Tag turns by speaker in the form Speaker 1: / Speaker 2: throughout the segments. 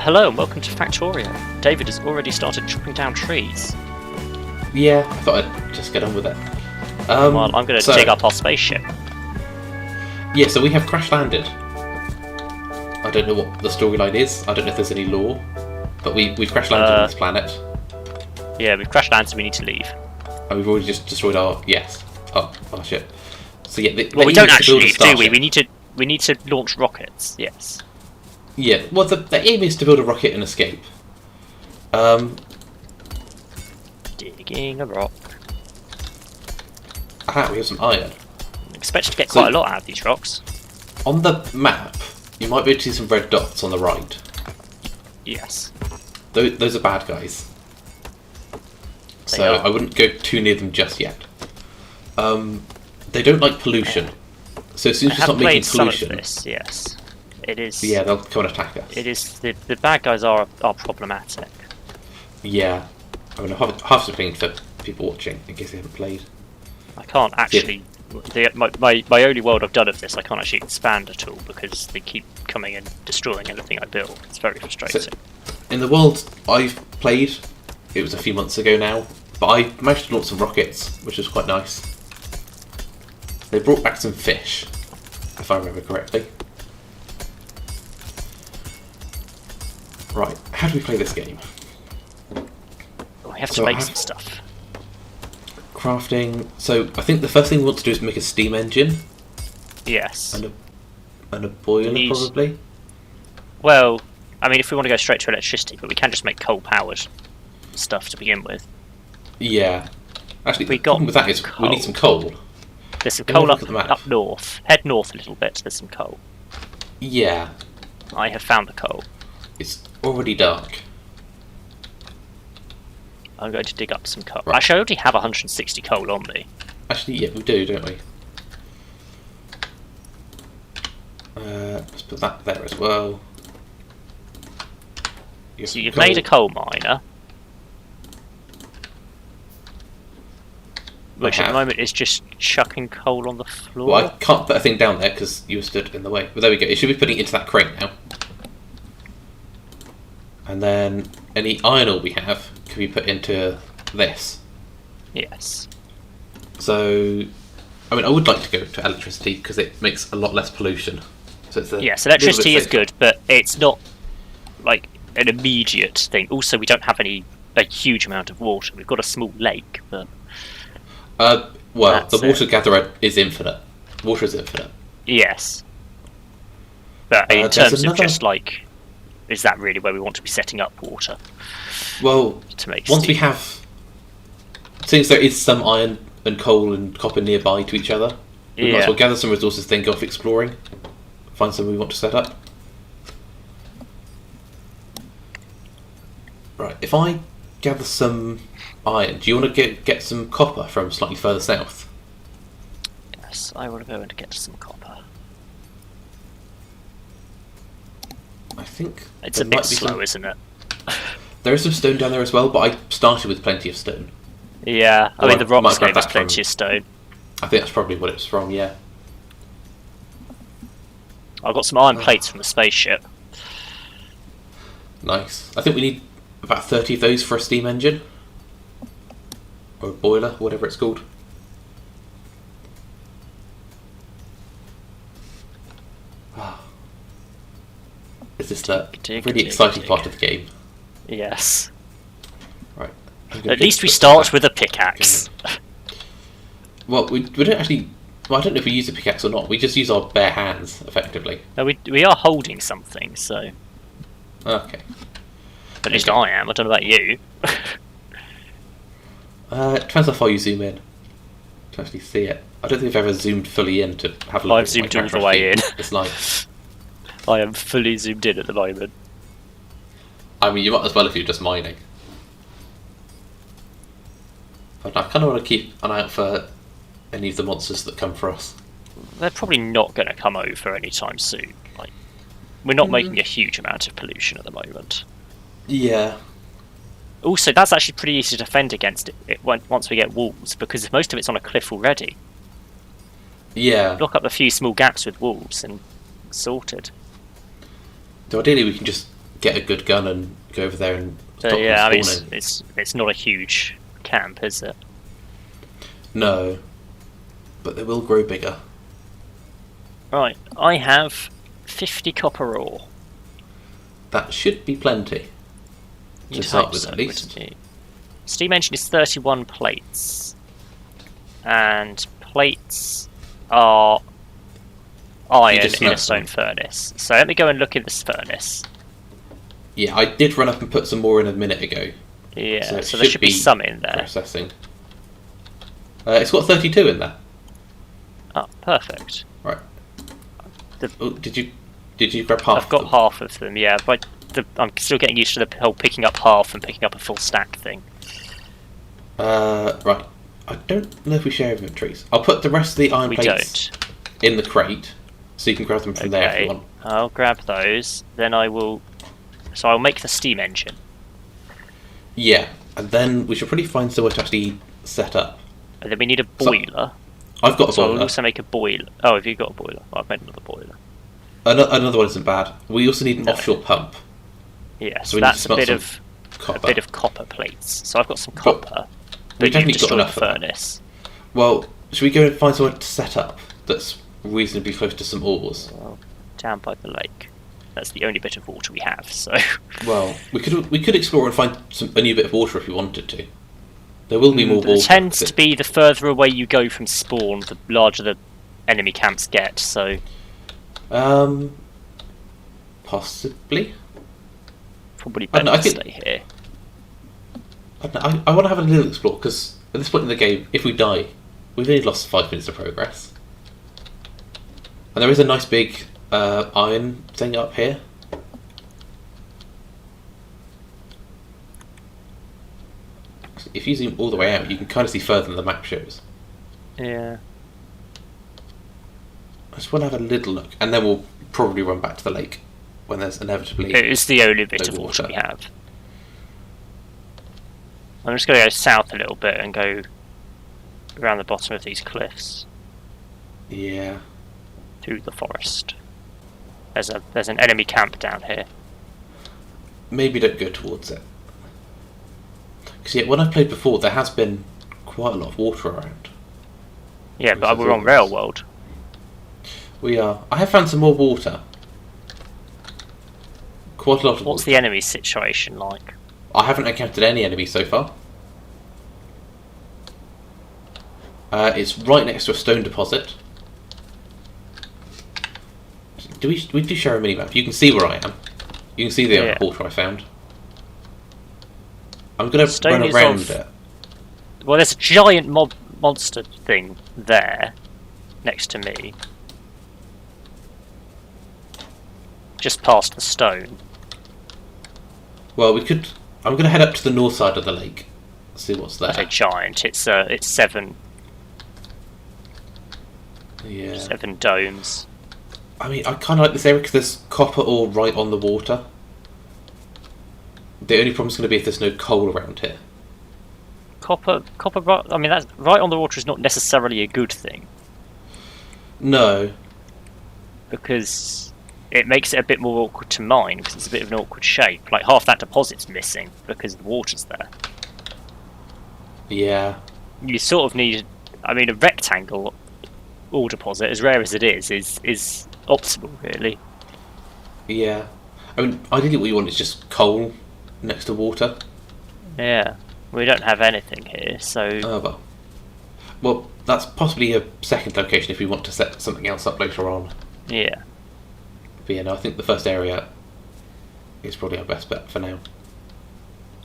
Speaker 1: Hello and welcome to Factorio. David has already started chopping down trees.
Speaker 2: Yeah, I thought I'd just get on with it.
Speaker 1: While I'm going to dig up our spaceship.
Speaker 2: Yeah, so we have crash landed. I don't know what the storyline is. I don't know if there's any lore, but we've crash landed on this planet,
Speaker 1: Yeah, we've crash landed, so we need to leave.
Speaker 2: and we've already just destroyed our Oh shit. So yeah,
Speaker 1: Well, we don't actually leave, do we? We need to launch rockets. Yes.
Speaker 2: Yeah. Well, the aim is to build a rocket and escape.
Speaker 1: Digging a rock.
Speaker 2: We have some iron.
Speaker 1: I'm expecting to get quite a lot out of these rocks.
Speaker 2: On the map, you might be able to see some red dots on the right.
Speaker 1: Yes.
Speaker 2: Those are bad guys. So I wouldn't go too near them just yet. They don't like pollution. So as soon as you start making pollution,
Speaker 1: this, yes, it is.
Speaker 2: Yeah, they'll come and attack us.
Speaker 1: It is the bad guys are problematic.
Speaker 2: Yeah, I mean, I have to explain for people watching in case they haven't played.
Speaker 1: I can't actually. My only world I've done of this, I can't actually expand at all because they keep coming and destroying everything I build. It's very frustrating.
Speaker 2: So, in the world I've played, it was a few months ago now, but I managed to launch some rockets, which was quite nice. They brought back some fish, if I remember correctly. Right, how do we play this game?
Speaker 1: We have to make some stuff.
Speaker 2: Crafting. So I think the first thing we want to do is make a steam engine.
Speaker 1: Yes.
Speaker 2: And a boiler, probably.
Speaker 1: Well, I mean, if we want to go straight to electricity, but we can just make coal-powered stuff to begin with.
Speaker 2: Yeah. Actually, the problem with that is we need some coal.
Speaker 1: There's some coal up north. Head north a little bit, there's some coal.
Speaker 2: Yeah.
Speaker 1: I have found the coal.
Speaker 2: It's already dark.
Speaker 1: I'm going to dig up some coal.
Speaker 2: Right.
Speaker 1: Actually, I already have 160 coal on me.
Speaker 2: Actually, yeah, we do, don't we? Let's put that there as well.
Speaker 1: So you've made a coal miner, which at the moment is just chucking coal on the floor.
Speaker 2: Well, I can't put a thing down there because you stood in the way. But there we go. It should be putting it into that crate now. And then any iron ore we have can be put into this.
Speaker 1: Yes.
Speaker 2: So, I mean, I would like to go to electricity because it makes a lot less pollution. So it's
Speaker 1: yes, electricity is good, but it's not like an immediate thing. Also, we don't have a huge amount of water. We've got a small lake, but
Speaker 2: well, the water gatherer is infinite. Water is infinite.
Speaker 1: Yes, but in terms of just like, is that really where we want to be setting up water?
Speaker 2: Well,
Speaker 1: to make
Speaker 2: once
Speaker 1: steam?
Speaker 2: we have, since there is some iron and coal and copper nearby to each other, we might as well gather some resources, then go off exploring, find something we want to set up. Right, if I gather some iron, do you want to get some copper from slightly further south?
Speaker 1: Yes, I want to go and get some copper.
Speaker 2: I think
Speaker 1: it's a bit slow, isn't it?
Speaker 2: There is some stone down there as well, but I started with plenty of stone.
Speaker 1: Yeah, I mean the rocks gave us plenty of stone.
Speaker 2: I think that's probably what it's from, yeah.
Speaker 1: I've got some iron plates from the spaceship.
Speaker 2: Nice. I think we need about 30 of those for a steam engine. Or a boiler, whatever it's called. Is this the really exciting part of the game?
Speaker 1: Yes.
Speaker 2: Right.
Speaker 1: At least we start with a pickaxe.
Speaker 2: Well, we don't actually... Well, I don't know if we use a pickaxe or not. We just use our bare hands, effectively.
Speaker 1: No, we are holding something, so...
Speaker 2: Okay.
Speaker 1: At least I am. I don't know about you.
Speaker 2: It depends how far you zoom in to actually see it. I don't think I've ever zoomed fully in to have a look.
Speaker 1: I've zoomed all the way in.
Speaker 2: It's like...
Speaker 1: I am fully zoomed in at the moment.
Speaker 2: I mean, you might as well if you're just mining. But I kind of want to keep an eye out for any of the monsters that come for us.
Speaker 1: They're probably not going to come over anytime soon. Like, we're not making a huge amount of pollution at the moment.
Speaker 2: Yeah.
Speaker 1: Also, that's actually pretty easy to defend against it once we get walls, because most of it's on a cliff already.
Speaker 2: Yeah.
Speaker 1: Block up a few small gaps with walls and sorted.
Speaker 2: So ideally we can just get a good gun and go over there and stop
Speaker 1: But yeah, I
Speaker 2: them
Speaker 1: mean,
Speaker 2: spawning.
Speaker 1: it's not a huge camp, is it?
Speaker 2: No, but they will grow bigger.
Speaker 1: Right, I have 50 copper ore.
Speaker 2: That should be plenty.
Speaker 1: You'd
Speaker 2: To start
Speaker 1: hope
Speaker 2: with,
Speaker 1: so,
Speaker 2: at least.
Speaker 1: wouldn't you? Steam engine is 31 plates, and plates are iron
Speaker 2: just
Speaker 1: in a
Speaker 2: smash
Speaker 1: stone
Speaker 2: them.
Speaker 1: furnace. So let me go and look in this furnace.
Speaker 2: Yeah, I did run up and put some more in a minute ago.
Speaker 1: Yeah,
Speaker 2: it
Speaker 1: so there should be some in there.
Speaker 2: Processing. It's got 32 in there.
Speaker 1: Oh, perfect.
Speaker 2: Right.
Speaker 1: The-
Speaker 2: Oh, did you grab half?
Speaker 1: I've got
Speaker 2: of them?
Speaker 1: half of them, yeah, but I'm still getting used to the whole picking up half and picking up a full stack thing.
Speaker 2: Right. I don't know if we share inventories. I'll put the rest of the iron
Speaker 1: We
Speaker 2: plates
Speaker 1: don't.
Speaker 2: in the crate, so you can grab them from there if you want.
Speaker 1: I'll grab those. Then I will. So I'll make the steam engine.
Speaker 2: Yeah, and then we should probably find somewhere to actually set up.
Speaker 1: And then we need a boiler.
Speaker 2: I've got a
Speaker 1: So I'll
Speaker 2: boiler.
Speaker 1: also make a boiler. Oh, have you got a boiler? Oh, I've made another boiler.
Speaker 2: Another one isn't bad. We also need an
Speaker 1: No.
Speaker 2: offshore pump.
Speaker 1: Yes,
Speaker 2: So we need to
Speaker 1: that's a
Speaker 2: smelt
Speaker 1: bit
Speaker 2: some
Speaker 1: of
Speaker 2: Copper.
Speaker 1: copper plates. So I've got some copper.
Speaker 2: We've
Speaker 1: But you
Speaker 2: definitely got
Speaker 1: destroyed the
Speaker 2: enough of that.
Speaker 1: furnace.
Speaker 2: Well, should we go and find somewhere to set up that's reasonably close to some ores?
Speaker 1: Well, down by the lake. That's the only bit of water we have. So
Speaker 2: Well, we could explore and find a new bit of water if we wanted to. There will be more water.
Speaker 1: it tends to be the further away you go from spawn, the larger the enemy camps get. So
Speaker 2: Possibly.
Speaker 1: probably
Speaker 2: I don't
Speaker 1: better
Speaker 2: know, I
Speaker 1: to
Speaker 2: think-
Speaker 1: stay here.
Speaker 2: I want to have a little explore because at this point in the game, if we die, we've only lost 5 minutes of progress. And there is a nice big iron thing up here. If you zoom all the way out, you can kind of see further than the map shows.
Speaker 1: Yeah.
Speaker 2: I just want to have a little look, and then we'll probably run back to the lake when there's inevitably.
Speaker 1: It is the only bit
Speaker 2: no
Speaker 1: of water
Speaker 2: water.
Speaker 1: we have. I'm just going to go south a little bit and go around the bottom of these cliffs
Speaker 2: Yeah.
Speaker 1: through the forest. There's an enemy camp down here.
Speaker 2: Maybe don't go towards it. Because yeah, when I've played before, there has been quite a lot of water around.
Speaker 1: Yeah,
Speaker 2: Which
Speaker 1: but
Speaker 2: is
Speaker 1: we're on
Speaker 2: obvious.
Speaker 1: Rail World.
Speaker 2: We are. I have found some more water. Quite a lot of
Speaker 1: What's
Speaker 2: water.
Speaker 1: the enemy situation like?
Speaker 2: I haven't encountered any enemies so far. It's right next to a stone deposit. We do share a minimap? You can see where I am. You can see the
Speaker 1: Yeah.
Speaker 2: water I found. I'm going to
Speaker 1: Stone
Speaker 2: run
Speaker 1: is
Speaker 2: around
Speaker 1: of-
Speaker 2: it.
Speaker 1: Well, there's a giant monster thing there, next to me. Just past the stone.
Speaker 2: Well, we could. I'm going to head up to the north side of the lake. See what's there.
Speaker 1: I say giant. It's 7
Speaker 2: Yeah.
Speaker 1: 7 domes.
Speaker 2: I mean, I kind of like this area because there's copper ore right on the water. The only problem's going to be if there's no coal around here.
Speaker 1: Copper. I mean, that's right on the water is not necessarily a good thing
Speaker 2: No.
Speaker 1: because it makes it a bit more awkward to mine because it's a bit of an awkward shape. Like half that deposit's missing because the water's there.
Speaker 2: Yeah.
Speaker 1: You sort of need. I mean, a rectangle ore deposit, as rare as it is optimal, really.
Speaker 2: Yeah. I mean, ideally what you want is just coal next to water.
Speaker 1: Yeah, we don't have anything here, so
Speaker 2: Well, that's possibly a second location if we want to set something else up later on.
Speaker 1: yeah.
Speaker 2: But yeah, no, I think the first area is probably our best bet for now.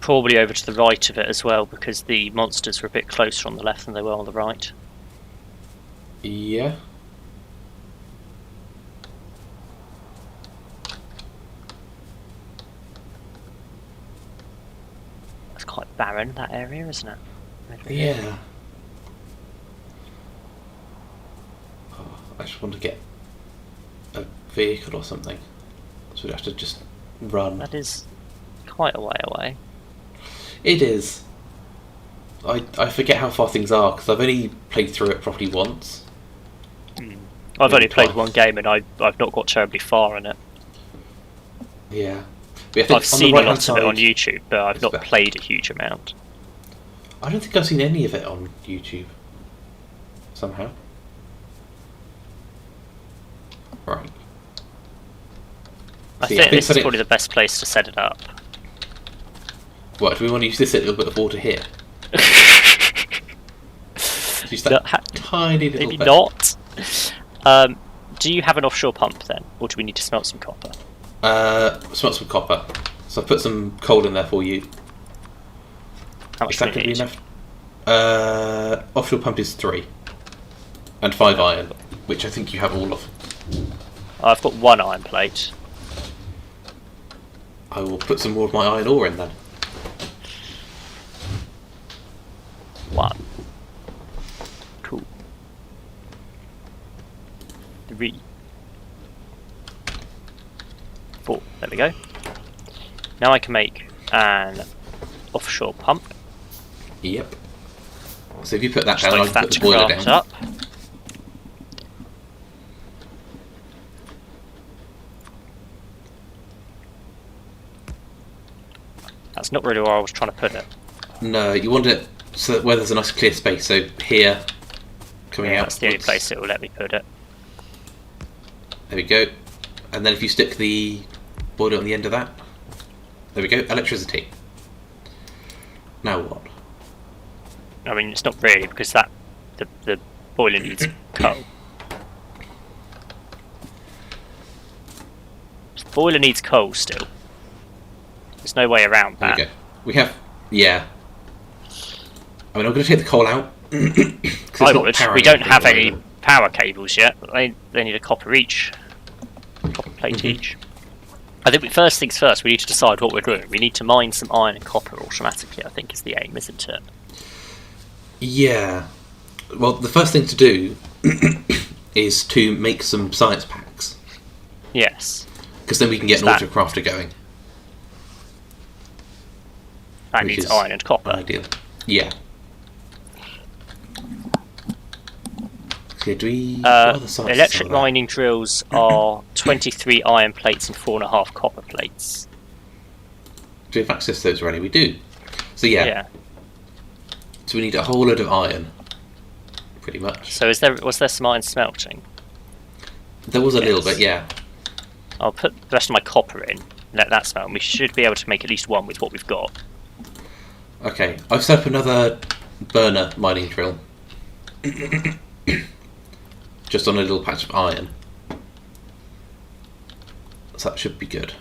Speaker 1: Probably over to the right of it as well because the monsters were a bit closer on the left than they were on the right.
Speaker 2: Yeah.
Speaker 1: It's quite barren, that area, isn't it?
Speaker 2: Yeah. Oh, I just want to get a vehicle or something. So we'd have to just run.
Speaker 1: That is quite a way away.
Speaker 2: It is. I forget how far things are because I've only played through it properly once.
Speaker 1: I've
Speaker 2: Maybe
Speaker 1: only played
Speaker 2: twice.
Speaker 1: one game and I've not got terribly far in it.
Speaker 2: Yeah. But I think
Speaker 1: I've seen a
Speaker 2: right-hand
Speaker 1: lot of it on
Speaker 2: side-
Speaker 1: YouTube, but I've
Speaker 2: it's
Speaker 1: not
Speaker 2: better.
Speaker 1: played a huge amount.
Speaker 2: I don't think I've seen any of it on YouTube. Somehow. Right.
Speaker 1: I
Speaker 2: So, yeah,
Speaker 1: think this
Speaker 2: put
Speaker 1: is
Speaker 2: it-
Speaker 1: probably the best place to set it up.
Speaker 2: What, do we want to use this little bit of water here? Use that tiny little
Speaker 1: Maybe
Speaker 2: bit.
Speaker 1: not. Do you have an offshore pump then, or do we need to smelt some copper?
Speaker 2: Smelt some copper. So I've put some coal in there for you.
Speaker 1: How much
Speaker 2: Is
Speaker 1: do
Speaker 2: that
Speaker 1: we
Speaker 2: going to be
Speaker 1: need?
Speaker 2: enough? Offshore pump is 3. And 5 iron, which I think you have all of.
Speaker 1: I've got 1 iron plate.
Speaker 2: I will put some more of my iron ore in then.
Speaker 1: 1. Cool. 3. 4. There we go. Now I can make an offshore pump.
Speaker 2: Yep. So if you put that
Speaker 1: Just
Speaker 2: down,
Speaker 1: like
Speaker 2: I
Speaker 1: that
Speaker 2: can put
Speaker 1: to
Speaker 2: the boiler
Speaker 1: craft
Speaker 2: down.
Speaker 1: up. That's not really where I was trying to put it.
Speaker 2: No, you want it so that where there's a nice clear space. So here, coming out.
Speaker 1: That's the only place it will let me put it.
Speaker 2: There we go. And then if you stick the boiler on the end of that, there we go. Electricity. Now what?
Speaker 1: I mean, it's not really because the boiler needs coal. The boiler needs coal still. There's no way around
Speaker 2: There
Speaker 1: that.
Speaker 2: we go. We have, yeah. I mean, I'm going to take the coal out. 'cause it's
Speaker 1: I
Speaker 2: not
Speaker 1: would.
Speaker 2: powering
Speaker 1: We don't
Speaker 2: anything
Speaker 1: have
Speaker 2: at the
Speaker 1: any
Speaker 2: moment.
Speaker 1: power cables yet. They need a copper each. Copper plate
Speaker 2: Mhm.
Speaker 1: each. I think first things first, we need to decide what we're doing. We need to mine some iron and copper automatically, I think is the aim, isn't it?
Speaker 2: Yeah. Well, the first thing to do is to make some science packs.
Speaker 1: Yes.
Speaker 2: Because then we can get an
Speaker 1: That-
Speaker 2: autocrafter going.
Speaker 1: That
Speaker 2: Which
Speaker 1: needs
Speaker 2: is
Speaker 1: iron and copper.
Speaker 2: Ideal. Yeah. Okay, do we... what other sciences
Speaker 1: Electric
Speaker 2: are there?
Speaker 1: mining drills are 23 iron plates and 4.5 copper plates.
Speaker 2: Do we have access to those already? We do. So yeah. So we need a whole load of iron. Pretty much.
Speaker 1: So was there some iron smelting?
Speaker 2: There was a little
Speaker 1: Yes.
Speaker 2: bit, yeah.
Speaker 1: I'll put the rest of my copper in. Let that smelt. And we should be able to make at least one with what we've got.
Speaker 2: Okay, I've set up another burner mining drill. Just on a little patch of iron. So that should be good.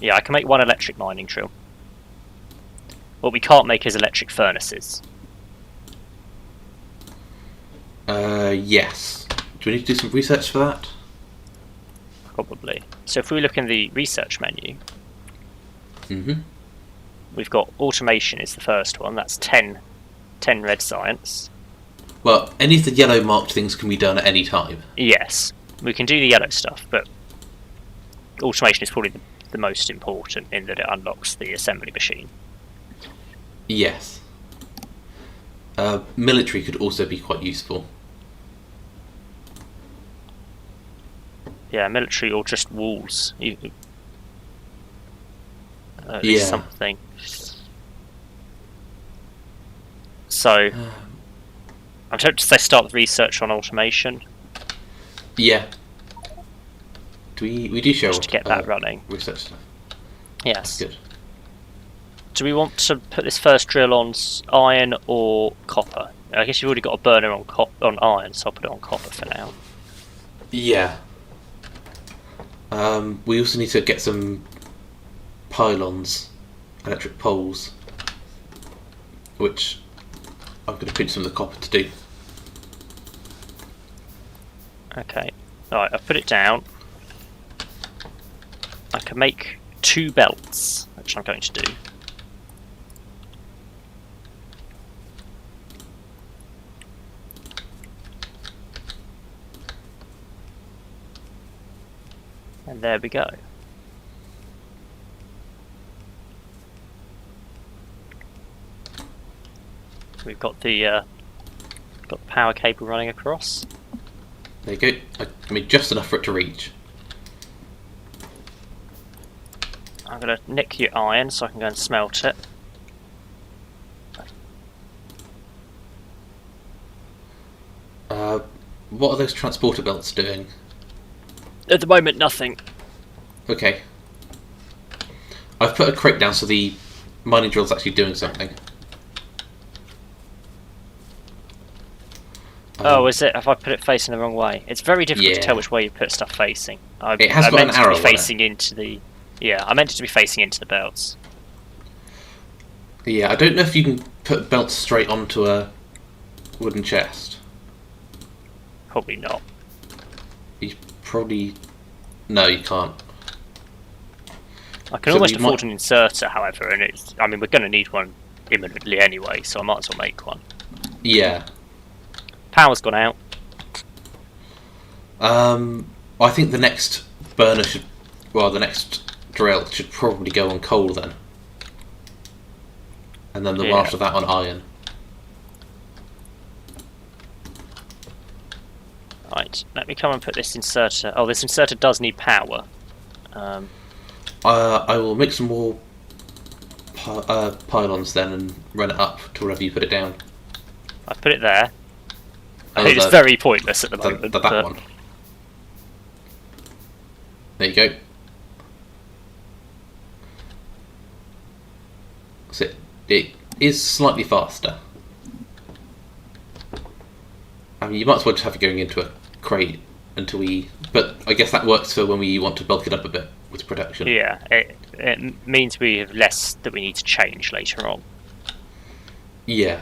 Speaker 1: Yeah, I can make one electric mining drill. What we can't make is electric furnaces.
Speaker 2: Yes. Do we need to do some research for that?
Speaker 1: Probably. So if we look in the research menu,
Speaker 2: Mm-hmm.
Speaker 1: we've got automation is the first one. That's 10 red science.
Speaker 2: Well, any of the yellow marked things can be done at any time.
Speaker 1: Yes, we can do the yellow stuff, but automation is probably the most important in that it unlocks the assembly machine.
Speaker 2: Yes. Military could also be quite useful.
Speaker 1: Yeah, military or just walls. At least
Speaker 2: Yeah.
Speaker 1: something. So, I'm tempted to say start the research on automation,
Speaker 2: Yeah. We do show
Speaker 1: just to get that running.
Speaker 2: research stuff.
Speaker 1: Yes.
Speaker 2: Good.
Speaker 1: Do we want to put this first drill on iron or copper? I guess you've already got a burner on iron, so I'll put it on copper for now.
Speaker 2: Yeah. We also need to get some pylons, electric poles, which I'm going to pinch some of the copper to do.
Speaker 1: Okay. Alright, I've put it down. I can make 2 belts, which I'm going to do. And there we go. We've got the power cable running across.
Speaker 2: There you go. I made just enough for it to reach.
Speaker 1: I'm going to nick your iron so I can go and smelt it.
Speaker 2: What are those transporter belts doing?
Speaker 1: At the moment, nothing.
Speaker 2: Okay. I've put a crate down so the mining drill's actually doing something.
Speaker 1: Oh, is it? Have I put it facing the wrong way? It's very difficult to
Speaker 2: Yeah.
Speaker 1: tell which way you put stuff facing.
Speaker 2: It has got an
Speaker 1: meant
Speaker 2: arrow
Speaker 1: to
Speaker 2: on
Speaker 1: be
Speaker 2: it.
Speaker 1: facing into the. Yeah, I meant it to be facing into the belts.
Speaker 2: Yeah, I don't know if you can put belts straight onto a wooden chest.
Speaker 1: Probably not.
Speaker 2: You probably... No, you can't.
Speaker 1: I can
Speaker 2: So
Speaker 1: almost
Speaker 2: we
Speaker 1: afford
Speaker 2: might-
Speaker 1: an inserter, however, and it's. I mean, we're going to need one imminently anyway, so I might as well make one.
Speaker 2: Yeah.
Speaker 1: Power's gone out.
Speaker 2: I think the next burner should... Well, the next drill should probably go on coal then. And then the one
Speaker 1: Yeah.
Speaker 2: after that on iron.
Speaker 1: Right, let me come and put this inserter. Oh, this inserter does need power.
Speaker 2: I will make some more pylons then and run it up to wherever you put it down.
Speaker 1: I put it there.
Speaker 2: Oh,
Speaker 1: It's very pointless at the moment.
Speaker 2: that
Speaker 1: but
Speaker 2: one. There you go. So it is slightly faster. I mean, you might as well just have it going into a crate until we... But I guess that works for when we want to bulk it up a bit with production.
Speaker 1: Yeah, it means we have less that we need to change later on.
Speaker 2: Yeah.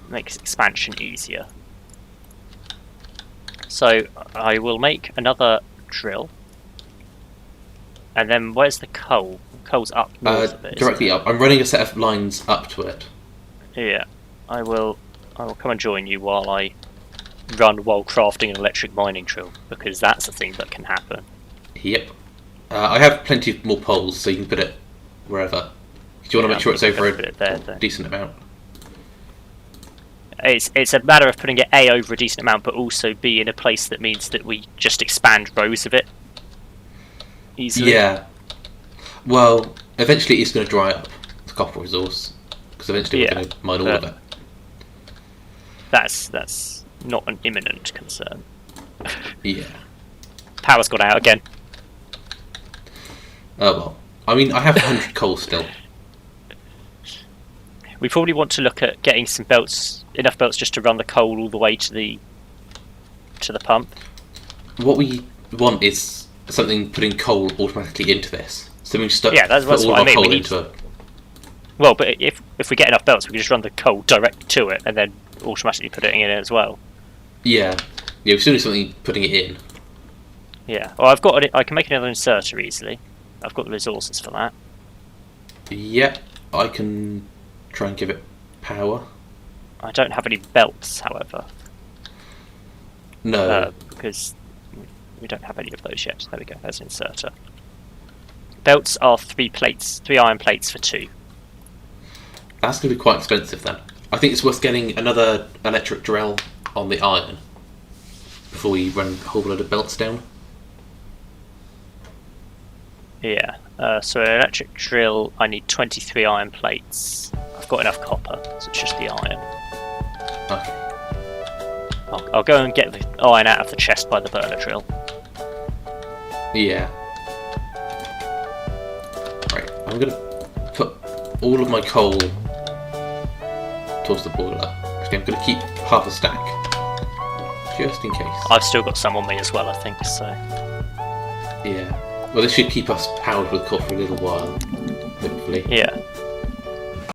Speaker 1: Makes expansion easier. So I will make another drill. And then where's the coal? Coal's up north of it. isn't
Speaker 2: Directly
Speaker 1: it?
Speaker 2: up. I'm running a set of lines up to it.
Speaker 1: Yeah. I will come and join you while I run while crafting an electric mining drill, because that's a thing that can happen.
Speaker 2: Yep. I have plenty more poles, so you can put it wherever. Do you want to make sure it's over
Speaker 1: Put it there, then.
Speaker 2: a decent amount?
Speaker 1: It's a matter of putting it A over a decent amount, but also B in a place that means that we just expand rows of it easily.
Speaker 2: Yeah. Well, eventually it's going to dry up, the copper resource, because eventually we're going to mine all of it.
Speaker 1: That's not an imminent concern.
Speaker 2: Yeah.
Speaker 1: Power's gone out again.
Speaker 2: Oh well. I mean, I have 100 coal still.
Speaker 1: We probably want to look at getting some belts, enough belts just to run the coal all the way to the pump.
Speaker 2: What we want is something putting coal automatically into this. So we just
Speaker 1: Yeah, that's
Speaker 2: put all
Speaker 1: what I
Speaker 2: our
Speaker 1: mean.
Speaker 2: coal
Speaker 1: We need-
Speaker 2: into a...
Speaker 1: Well, but if we get enough belts, we can just run the coal direct to it and then automatically put it in as well.
Speaker 2: Yeah. Yeah, as soon as something putting it in.
Speaker 1: Yeah. Well, I can make another inserter easily. I've got the resources for that.
Speaker 2: Yeah, I can try and give it power.
Speaker 1: I don't have any belts, however,
Speaker 2: No.
Speaker 1: because we don't have any of those yet. There we go. There's an inserter. Belts are 3 iron plates for 2.
Speaker 2: That's going to be quite expensive then. I think it's worth getting another electric drill on the iron before we run a whole load of belts down.
Speaker 1: Yeah. So an electric drill, I need 23 iron plates. I've got enough copper, so it's just the iron.
Speaker 2: Okay.
Speaker 1: I'll go and get the iron out of the chest by the burner drill.
Speaker 2: Yeah. Right, I'm going to put all of my coal towards the boiler. Actually, I'm going to keep half a stack, just in case.
Speaker 1: I've still got some on me as well, I think, so...
Speaker 2: Yeah. Well, this should keep us powered with coal for a little while, hopefully.
Speaker 1: Yeah.